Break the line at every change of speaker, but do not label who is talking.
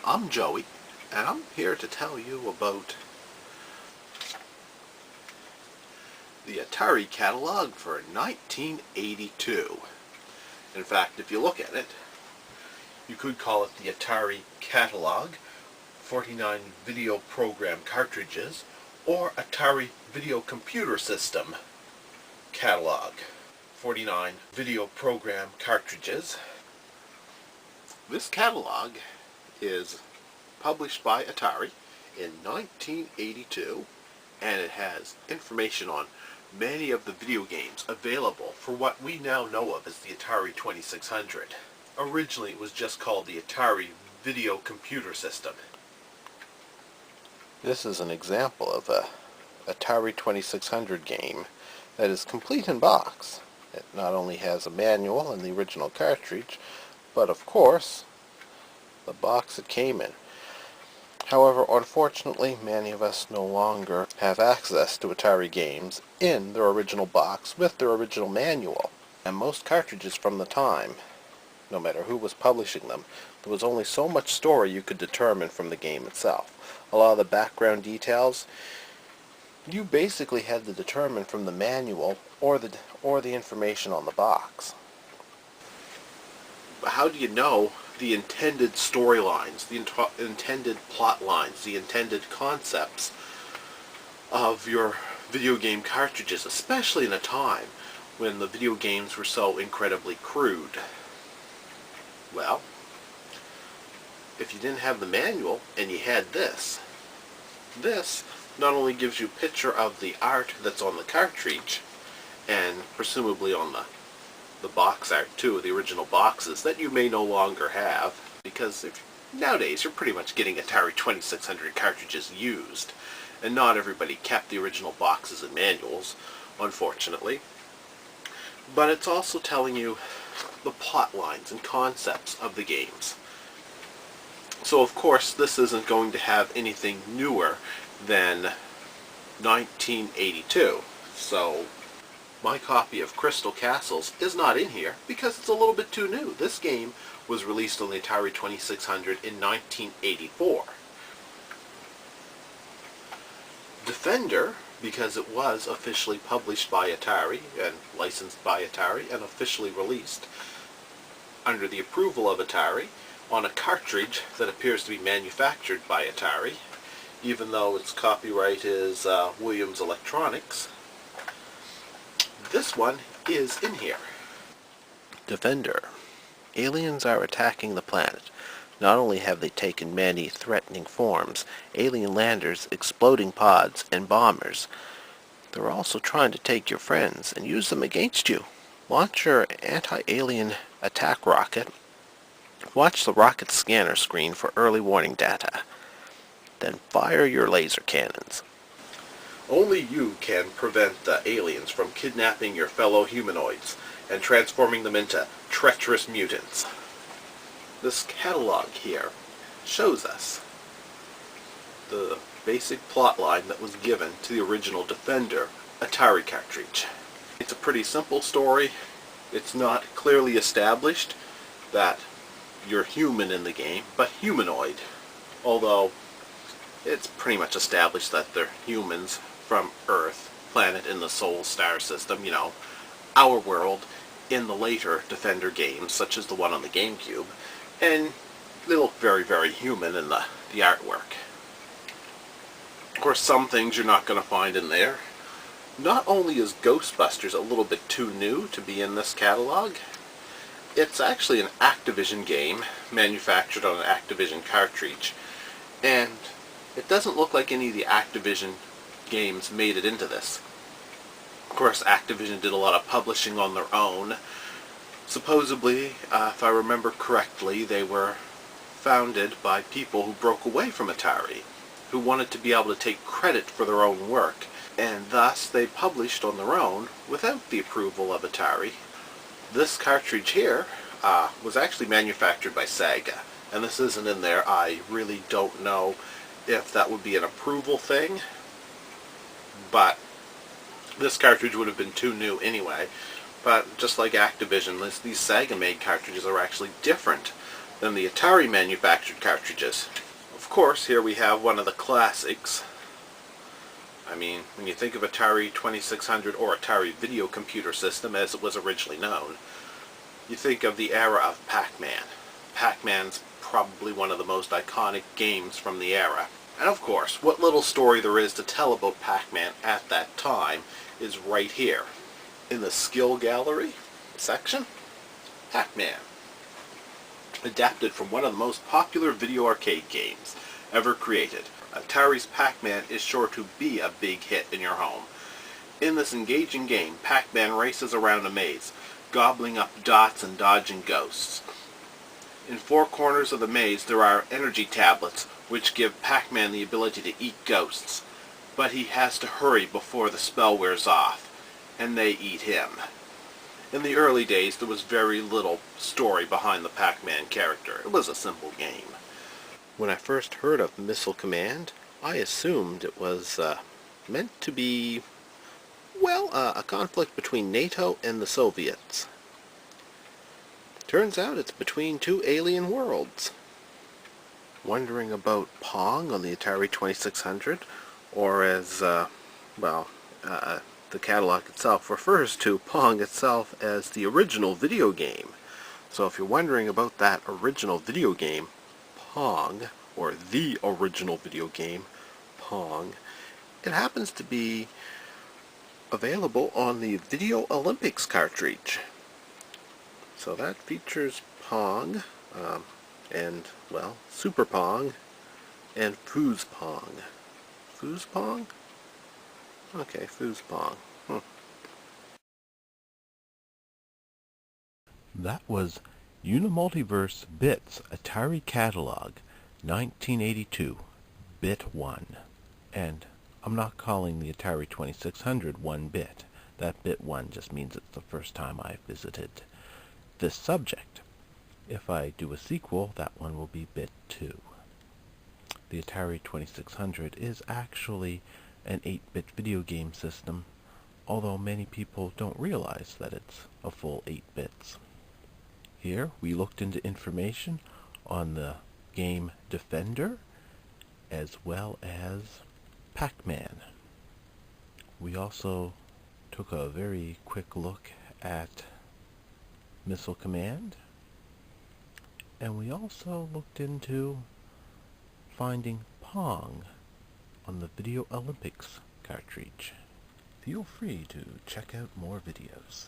I'm Joey, and I'm here to tell you about the Atari catalog for 1982. In fact, if you look at it, you could call it the Atari catalog, 49 video program cartridges, or Atari video computer system catalog, 49 video program cartridges. This catalog is published by Atari in 1982, and it has information on many of the video games available for what we now know of as the Atari 2600. Originally it was just called the Atari Video Computer System. This is an example of a Atari 2600 game that is complete in box. It not only has a manual and the original cartridge, but of course the box it came in. However, unfortunately, many of us no longer have access to Atari games in their original box with their original manual. And most cartridges from the time, no matter who was publishing them, there was only so much story you could determine from the game itself. A lot of the background details you basically had to determine from the manual or the information on the box. But how do you know the intended storylines, the intended plot lines, the intended concepts of your video game cartridges, especially in a time when the video games were so incredibly crude? Well, if you didn't have the manual and you had this not only gives you a picture of the art that's on the cartridge, and presumably on the box art too, the original boxes that you may no longer have, because nowadays you're pretty much getting Atari 2600 cartridges used, and not everybody kept the original boxes and manuals, unfortunately. But it's also telling you the plot lines and concepts of the games. So of course this isn't going to have anything newer than 1982. So my copy of Crystal Castles is not in here because it's a little bit too new. This game was released on the Atari 2600 in 1984. Defender, because it was officially published by Atari and licensed by Atari and officially released under the approval of Atari on a cartridge that appears to be manufactured by Atari, even though its copyright is Williams Electronics. This one is in here. Defender. Aliens are attacking the planet. Not only have they taken many threatening forms, alien landers, exploding pods, and bombers, they're also trying to take your friends and use them against you. Launch your anti-alien attack rocket. Watch the rocket scanner screen for early warning data. Then fire your laser cannons. Only you can prevent the aliens from kidnapping your fellow humanoids and transforming them into treacherous mutants. This catalog here shows us the basic plot line that was given to the original Defender Atari cartridge. It's a pretty simple story. It's not clearly established that you're human in the game, but humanoid. Although it's pretty much established that they're humans from Earth, planet in the Sol star system, you know, our world, in the later Defender games, such as the one on the GameCube, and they look very, very human in the artwork. Of course, some things you're not going to find in there. Not only is Ghostbusters a little bit too new to be in this catalog, it's actually an Activision game, manufactured on an Activision cartridge, and it doesn't look like any of the Activision games made it into this. Of course, Activision did a lot of publishing on their own. Supposedly, if I remember correctly, they were founded by people who broke away from Atari, who wanted to be able to take credit for their own work, and thus they published on their own without the approval of Atari. This cartridge here was actually manufactured by Sega, and this isn't in there. I really don't know if that would be an approval thing, but this cartridge would have been too new anyway. But just like Activision, these Sega-made cartridges are actually different than the Atari manufactured cartridges. Of course, here we have one of the classics. I mean, when you think of Atari 2600 or Atari Video Computer System as it was originally known, you think of the era of Pac-Man. Pac-Man's probably one of the most iconic games from the era. And of course, what little story there is to tell about Pac-Man at that time is right here. In the skill gallery section, Pac-Man. Adapted from one of the most popular video arcade games ever created. Atari's Pac-Man is sure to be a big hit in your home. In this engaging game, Pac-Man races around a maze, gobbling up dots and dodging ghosts. In four corners of the maze there are energy tablets which give Pac-Man the ability to eat ghosts, but he has to hurry before the spell wears off, and they eat him. In the early days there was very little story behind the Pac-Man character. It was a simple game. When I first heard of Missile Command, I assumed it was meant to be, well, a conflict between NATO and the Soviets. Turns out it's between two alien worlds. Wondering about Pong on the Atari 2600, or as, the catalog itself refers to Pong itself as the original video game. So if you're wondering about that original video game, Pong, or the original video game, Pong, it happens to be available on the Video Olympics cartridge. So that features Pong, and, well, Super Pong, and Foos Pong. Foos Pong? Okay, Foos Pong. That was UniMultiVerse BITS Atari Catalog 1982, Bit 1. And I'm not calling the Atari 2600 1 bit. That Bit 1 just means it's the first time I visited this subject. If I do a sequel, that one will be Bit 2. The Atari 2600 is actually an 8-bit video game system, although many people don't realize that it's a full 8 bits. Here we looked into information on the game Defender as well as Pac-Man. We also took a very quick look at Missile Command, and we also looked into finding Pong on the Video Olympics cartridge. Feel free to check out more videos.